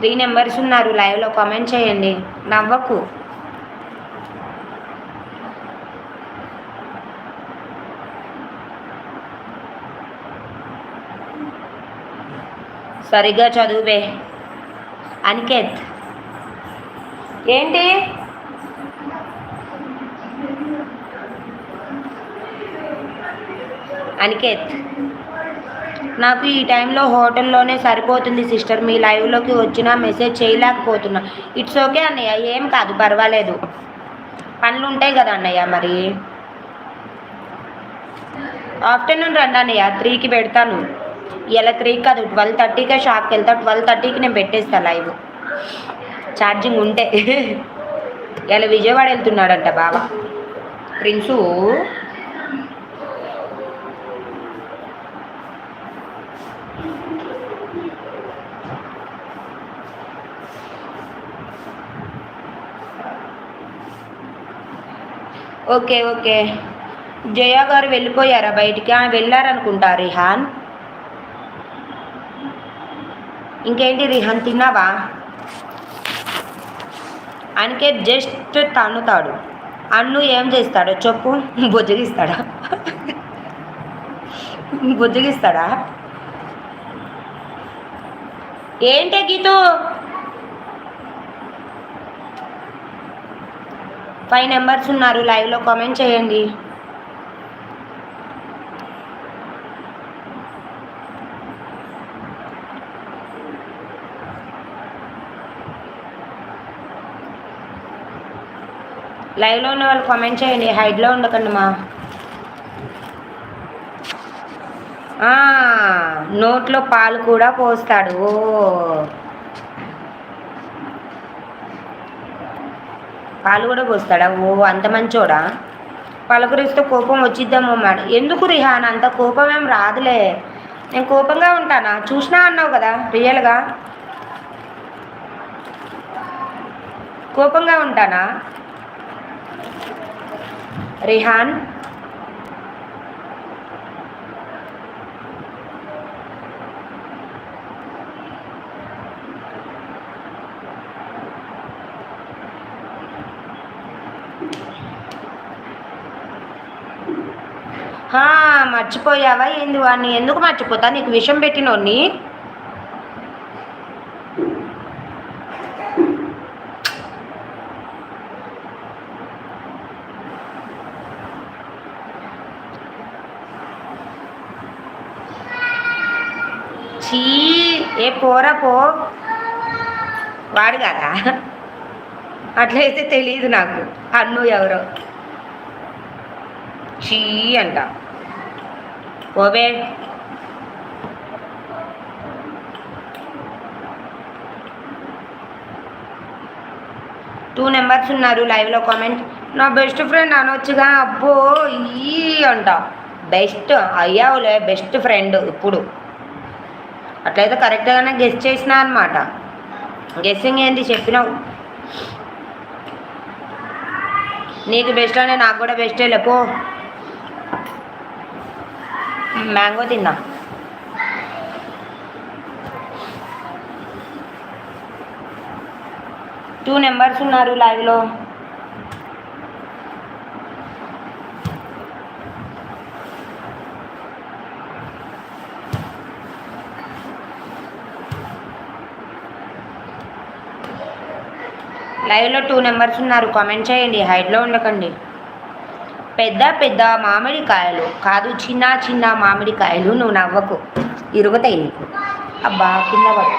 3 members ఉన్నారు లైవ్లో, comment చేయండి, నవ్వకు. సరిగ్గా చదువువే అనికేత్. ఏంటి అనికేత్, నాకు ఈ టైంలో హోటల్లోనే సరిపోతుంది సిస్టర్, మీ లైవ్లోకి వచ్చినా మెసేజ్ చేయలేకపోతున్నా. ఇట్స్ ఓకే అన్నయ్య, ఏం కాదు, పర్వాలేదు, పనులు ఉంటాయి కదా అన్నయ్య. మరి ఆఫ్టర్నూన్ రండి అన్నయ్య, 3కి పెడతాను. ఇలా 3కి కాదు, 12:30కే షాప్కి వెళ్తా, 12:30కి నేను పెట్టేస్తాను లైవ్, ఛార్జింగ్ ఉంటే. ఇలా విజయవాడ వెళ్తున్నాడంట బాబా ప్రిన్సు. ఓకే ఓకే, జయ గారు వెళ్ళిపోయారా బయటికి? వెళ్ళారనుకుంటా రిహాన్. ఇంకేంటి రిహాన్, తిన్నావా? ఆయనకే జస్ట్ తన్నుతాడు. అన్ను ఏం చేస్తాడో చెప్పు, బుజ్జగిస్తాడా? బుజ్జగిస్తాడా? ఏంటే గీతు? 5 మెంబర్స్ ఉన్నారు లైవ్లో, కామెంట్ చేయండి. లైవ్లో ఉన్న వాళ్ళు కామెంట్ చేయండి, హైడ్లో ఉండకండి మా. నోట్లో పాలు కూడా పోస్తాడు. ఓ పాలు కూడా పోస్తాడా? ఓ అంత మంచోడా? పలకరిస్తే కోపం వచ్చిద్దామో మేడం. ఎందుకు రిహాన్, అంత కోపం ఏం రాదులే. నేను కోపంగా ఉంటానా? చూసినా అన్నావు కదా, రియల్గా కోపంగా ఉంటానా రిహాన్? మర్చిపోయావా ఏంది? వాడిని ఎందుకు మర్చిపోతా, నీకు విషం పెట్టినోడిని. చీ, ఏ పోరా పో, వాడు కదా. అట్లయితే తెలియదు నాకు అన్ను ఎవరో. చీ అంట, ఓబే. టూ మెంబర్స్ ఉన్నారు లైవ్లో, కామెంట్. నా బెస్ట్ ఫ్రెండ్ అనొచ్చుగా. అబ్బో ఈ అంట, బెస్ట్ అయ్యావులే, బెస్ట్ ఫ్రెండ్ ఇప్పుడు. అట్లయితే కరెక్ట్గానే గెస్ చేసినా అనమాట. గెస్సింగ్ ఏంటి చెప్పినావు? నీకు బెస్ట్ అనే నాకు కూడా బెస్టే లేపో. మ్యాంగో తిన్నా. టూ మెంబర్స్ ఉన్నారు లైవ్లో. లైవ్లో 2 మెంబర్స్ ఉన్నారు, కామెంట్ చేయండి, హైడ్లో ఉండకండి. పెద్ద పెద్ద మామిడికాయలు కాదు, చిన్న చిన్న మామిడికాయలు. నువ్వు నవ్వకు, ఇరుగుతాయి నీకు. అబ్బా కింద పడు.